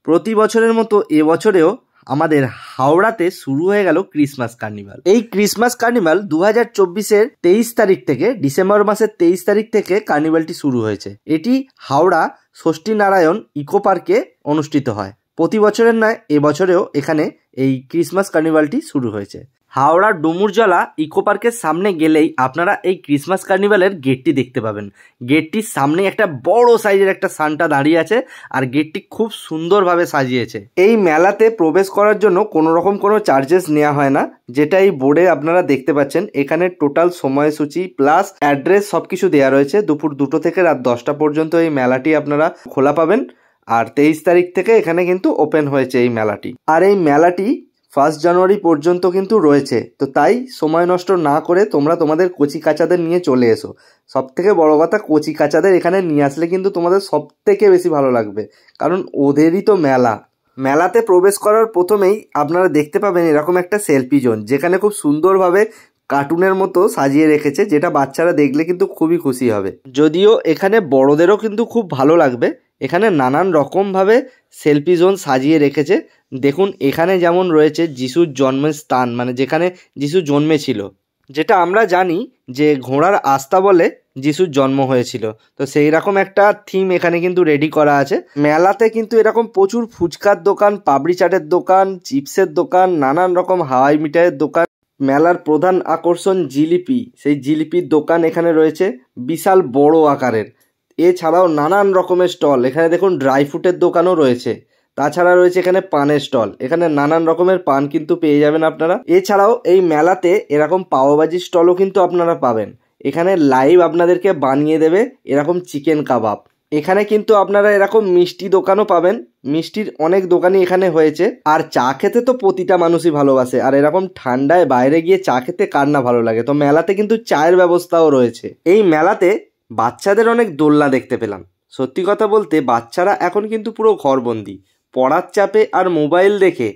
প্রতি বছরের মতো এবছরেও আমাদের হাওড়াতে শুরু হয়ে গেল ক্রিসমাস কার্নিভাল। এই ক্রিসমাস কার্নিভাল 2024-এর 23 তারিখ থেকে, ডিসেম্বর মাসের 23 তারিখ থেকে কার্নিভালটি শুরু হয়েছে। এটি হাওড়া ষষ্ঠী নারায়ণ ইকো পার্কে অনুষ্ঠিত হয়। প্রতি বছরের নয়, এবছরেও এখানে এই ক্রিসমাস কার্নিভালটি শুরু হয়েছে। হাওড়ার ডুমুরজলা ইকো পার্কের সামনে গেলেই আপনারা এই ক্রিসমাস কার্নিভালের গেটটি দেখতে পাবেন। গেটটির সামনে একটা বড় সাইজের একটা সান্টা দাঁড়িয়ে আছে, আর গেটটি খুব সুন্দরভাবে সাজিয়েছে। এই মেলাতে প্রবেশ করার জন্য কোনো রকম কোনো চার্জেস নেওয়া হয় না, যেটা এই বোর্ডে আপনারা দেখতে পাচ্ছেন। এখানে টোটাল সময়সূচি প্লাস অ্যাড্রেস সবকিছু দেওয়া রয়েছে। দুপুর 2টো থেকে রাত 10টা পর্যন্ত এই মেলাটি আপনারা খোলা পাবেন, আর 23 তারিখ থেকে এখানে কিন্তু ওপেন হয়েছে এই মেলাটি। আর এই মেলাটি 1 জানুয়ারি পর্যন্ত কিন্তু রয়েছে। তো তাই সময় নষ্ট না করে তোমরা তোমাদের কচি কাচাদের নিয়ে চলে এসো। সব থেকে বড় কথা, কচি কাচাদের এখানে নিয়ে আসলে কিন্তু তোমাদের সব থেকে বেশি ভালো লাগবে, কারণ ওদেরই তো মেলা। মেলাতে প্রবেশ করার প্রথমেই আপনারা দেখতে পাবেন এরকম একটা সেলফি জোন, যেখানে খুব সুন্দরভাবে কার্টুনের মতো সাজিয়ে রেখেছে, যেটা বাচ্চারা দেখলে কিন্তু খুবই খুশি হবে। যদিও এখানে বড়দেরও কিন্তু খুব ভালো লাগবে। এখানে নানান রকমভাবে সেলফি জোন সাজিয়ে রেখেছে। দেখুন, এখানে যেমন রয়েছে যিশুর জন্মের স্থান, মানে যেখানে যিশু জন্মেছিল, যেটা আমরা জানি যে ঘোড়ার আস্থা বলে যিশুর জন্ম হয়েছিল। তো সেই রকম একটা থিম এখানে কিন্তু রেডি করা আছে। মেলাতে কিন্তু এরকম প্রচুর ফুচকার দোকান, পাপড়ি চাটের দোকান, চিপসের দোকান, নানান রকম হাওয়াই মিঠাইয়ের দোকান। মেলার প্রধান আকর্ষণ জিলিপি, সেই জিলিপির দোকান এখানে রয়েছে বিশাল বড় আকারের। এছাড়াও নানান রকমের স্টল, এখানে দেখুন ড্রাই ফ্রুটের দোকানও রয়েছে। তাছাড়া রয়েছে এখানে পানের স্টল, এখানে নানান রকমের পান কিন্তু পেয়ে যাবেন আপনারা। এছাড়াও এই মেলাতে এরকম পাওভাজির স্টলও কিন্তু আপনারা পাবেন। এখানে লাইভ আপনাদেরকে বানিয়ে দেবে এরকম চিকেন কাবাব। এখানে কিন্তু আপনারা এরকম মিষ্টি দোকানও পাবেন। মিষ্টির অনেক দোকানই এখানে হয়েছে। আর চা খেতে তো প্রতিটা মানুষই ভালোবাসে, আর এরকম ঠান্ডায় বাইরে গিয়ে চা খেতে কার না ভালো লাগে। তো মেলাতে কিন্তু চায়ের ব্যবস্থাও রয়েছে। এই মেলাতে বাচ্চাদের অনেক দোলনা দেখতে পেলাম। সত্যি কথা বলতে বাচ্চারা এখন কিন্তু পুরো ঘরবন্দি, পড়ার চাপে আর মোবাইল দেখে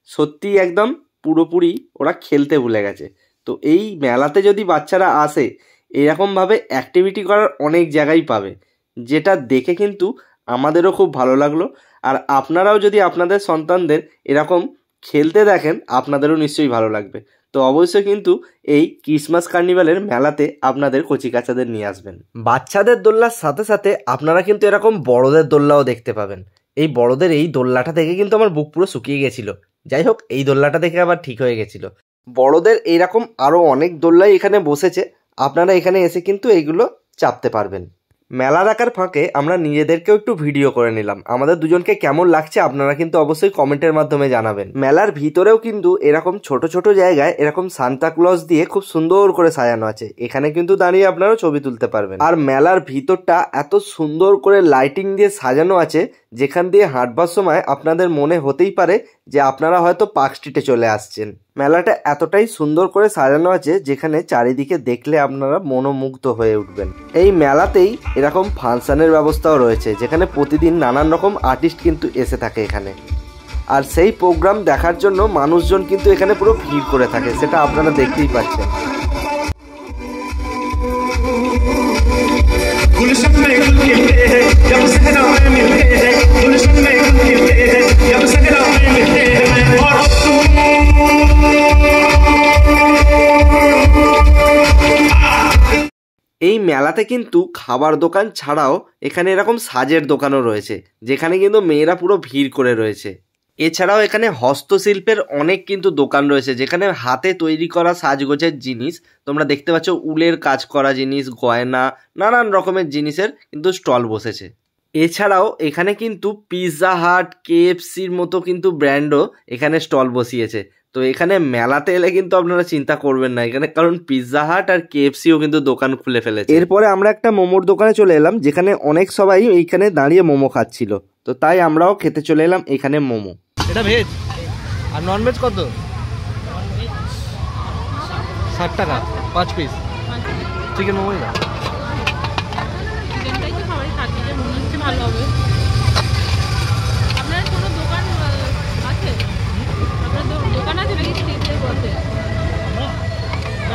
সত্যি একদম পুরোপুরি ওরা খেলতে ভুলে গেছে। তো এই মেলাতে যদি বাচ্চারা আসে, এরকমভাবে অ্যাক্টিভিটি করার অনেক জায়গায় পাবে, যেটা দেখে কিন্তু আমাদেরও খুব ভালো লাগলো। আর আপনারাও যদি আপনাদের সন্তানদের এরকম খেলতে দেখেন, আপনাদেরও নিশ্চয়ই ভালো লাগবে। তো অবশ্যই কিন্তু এই ক্রিসমাস কার্নিভালের মেলাতে আপনাদের কচিকাচাদের নিয়ে আসবেন। বাচ্চাদের দোলনার সাথে সাথে আপনারা কিন্তু এরকম বড়দের দোলনাও দেখতে পাবেন। এই বড়দের এই দোলনাটা দেখে কিন্তু আমার বুক পুরো শুকিয়ে গেছিলো। যাই হোক, এই দোলনাটা দেখে আবার ঠিক হয়ে গেছিলো। বড়দের এইরকম আরও অনেক দোলনাই এখানে বসেছে, আপনারা এখানে এসে কিন্তু এইগুলো চাপতে পারবেন। মেলা দেখার ফাঁকে আমরা নিজেদেরকেও একটু ভিডিও করে নিলাম। আমাদের দুজনকে কেমন লাগছে আপনারা কিন্তু অবশ্যই কমেন্টের মাধ্যমে জানাবেন। মেলার ভিতরেও কিন্তু এরকম ছোট ছোট জায়গায় এরকম সান্তা ক্লজ দিয়ে খুব সুন্দর করে সাজানো আছে। এখানে কিন্তু দাঁড়িয়ে আপনারাও ছবি তুলতে পারবেন। আর মেলার ভিতরটা এত সুন্দর করে লাইটিং দিয়ে সাজানো আছে, যেখান দিয়ে হাঁটবার সময় আপনাদের মনে হতেই পারে যে আপনারা হয়তো পার্ক স্ট্রিটে চলে আসছেন। মেলাটা এতটাই সুন্দর করে সাজানো আছে, যেখানে চারিদিকে দেখলে আপনারা মনোমুগ্ধ হয়ে উঠবেন। এই মেলাতেই এরকম ফাংশনের ব্যবস্থাও রয়েছে, যেখানে প্রতিদিন নানান রকম আর্টিস্ট কিন্তু এসে থাকে এখানে। আর সেই প্রোগ্রাম দেখার জন্য মানুষজন কিন্তু এখানে পুরো ভিড় করে থাকে, সেটা আপনারা দেখতেই পাচ্ছেন। এই মেলাতে কিন্তু খাবার দোকান ছাড়াও এখানে এরকম সাজের দোকানও রয়েছে, যেখানে কিন্তু মেয়েরা পুরো ভিড় করে রয়েছে। এছাড়াও এখানে হস্তশিল্পের অনেক কিন্তু দোকান রয়েছে, যেখানে হাতে তৈরি করা সাজগোজের জিনিস তোমরা দেখতে পাচ্ছ, উলের কাজ করা জিনিস, গয়না, নানান রকমের জিনিসের কিন্তু স্টল বসেছে। এছাড়াও এখানে কিন্তু পিৎজা হাট, KFCর মতো কিন্তু ব্র্যান্ডও এখানে স্টল বসিয়েছে। তো এখানে মেলাতে এলে কিন্তু আপনারা চিন্তা করবেন না এখানে, কারণ পিৎজা হাট আর KFCও কিন্তু দোকান খুলে ফেলেছে। এরপরে আমরা একটা মোমোর দোকানে চলে এলাম, যেখানে অনেক সবাই এইখানে দাঁড়িয়ে মোমো খাচ্ছিল। তো তাই আমরাও খেতে চলে এলাম এখানে মোমো। এটা ভেজ, আর নন ভেজ কত? 60 টাকা 5 পিস চিকেন মোমো। না ভালো হবে। আপনার কোনো দোকান আছে? আপনার দোকান আছে নাকি স্ট্রিটের পথে?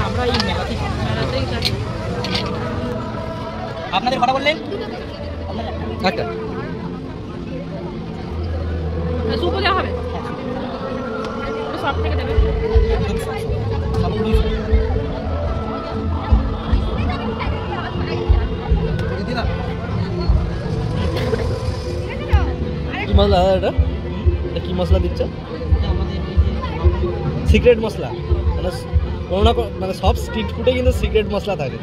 আমরা এই মেলাতেই থাকি। আপনাদের কথা বললেন? একটা সব থেকে দেবে কি মশলা দাদা এটা? এটা কি মশলা দিচ্ছ? সিক্রেট মশলা, মানে কোনো না মানে সব স্ট্রিট ফুডে কিন্তু সিক্রেট মশলা থাকে।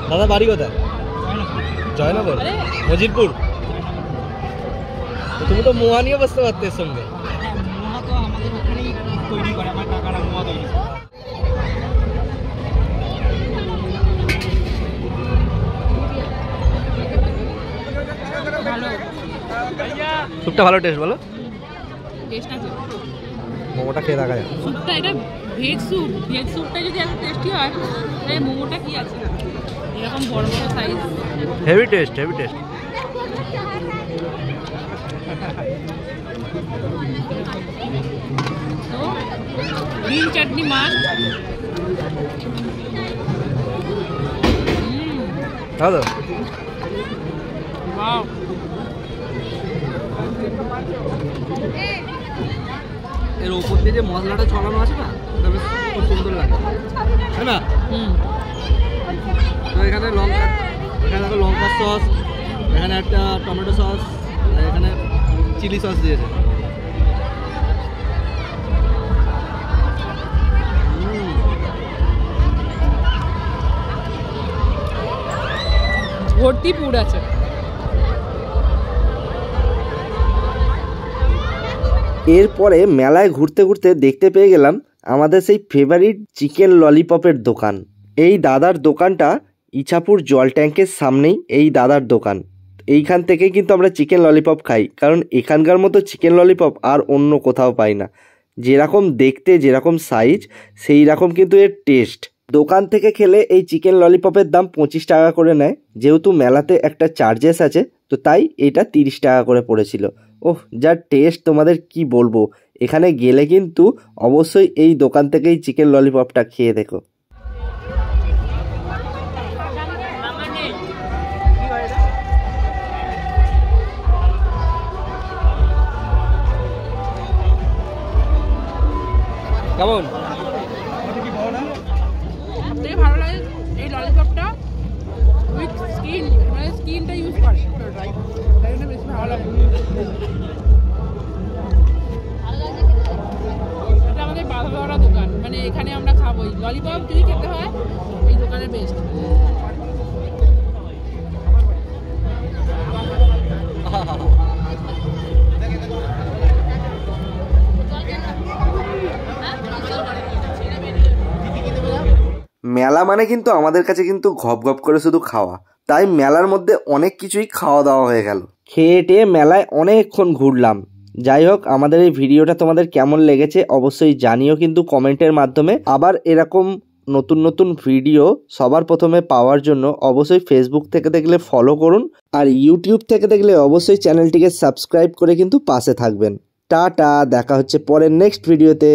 দাদা বাড়ি কোথায়? জয়নগর, মজিরপুর। তুমি তো মোয়া নিয়ে বসতে পারতে এর সঙ্গে। স্যুপটা ভালো টেস্ট, বলো মোমোটা খেয়ে দেখা যায়। স্যুপটা এটা ভেজ স্যুপ, ভেজ স্যুপটা যদি এত টেস্টি হয় তাহলে মোমোটা কি আছে, এরকম বড় বড় size, heavy taste, heavy taste. তো গ্রিন চাটনি মাছ, ভালো। ওয়াও, এর উপর দিয়ে যে মশলাটা ছড়ানো আছে না, ওটা বেশ খুব সুন্দর লাগে, তাই না? তো এখানে লঙ্কা, এখানে একটা লঙ্কার সস, এখানে একটা টমেটো সস, আর এখানে চিলি সস দিয়েছে। ভর্তি পুর আছে। এরপরে মেলায় ঘুরতে ঘুরতে দেখতে পেয়ে গেলাম আমাদের সেই ফেভারিট চিকেন ললিপপের দোকান। এই দাদার দোকানটা ইছাপুর জল ট্যাঙ্কের সামনেই এই দাদার দোকান। এইখান থেকে কিন্তু আমরা চিকেন ললিপপ খাই, কারণ এখানকার মতো চিকেন ললিপপ আর অন্য কোথাও পাই না। যেরকম দেখতে, যেরকম সাইজ, সেই রকম কিন্তু এর টেস্ট। দোকান থেকে খেলে এই চিকেন ললিপপের দাম 25 টাকা করে নেয়, যেহেতু মেলাতে একটা চার্জেস আছে, তো তাই এটা 30 টাকা করে পড়েছিল। ওহ, যার টেস্ট তোমাদের কি বলবো। এখানে গেলে কিন্তু অবশ্যই এই দোকান থেকেই চিকেন ললিপপটা খেয়ে দেখো। কেমন? সবথেকে ভালো লাগে এই ললিপপটা উইথ স্কিন, মানে স্কিনটা ইউজ করে, তাই জন্য বেশি ভালো লাগে। এটা আমাদের বাঁধাধরা দোকান, মানে এখানে আমরা খাবোই। ললিপপ যদি খেতে হয় এই দোকানের বেস্ট। মেলা মানে কিন্তু আমাদের কাছে কিন্তু ঘপ ঘপ করে শুধু খাওয়া, তাই মেলার মধ্যে অনেক কিছুই খাওয়া দাওয়া হয়ে গেল। খেয়ে টেয়ে মেলায় অনেকক্ষণ ঘুরলাম। যাই হোক, আমাদের এই ভিডিওটা তোমাদের কেমন লেগেছে অবশ্যই জানিও কিন্তু কমেন্টের মাধ্যমে। আবার এরকম নতুন নতুন ভিডিও সবার প্রথমে পাওয়ার জন্য অবশ্যই ফেসবুক থেকে দেখলে ফলো করুন, আর ইউটিউব থেকে দেখলে অবশ্যই চ্যানেলটিকে সাবস্ক্রাইব করে কিন্তু পাশে থাকবেন। টাটা, দেখা হচ্ছে পরের নেক্সট ভিডিওতে।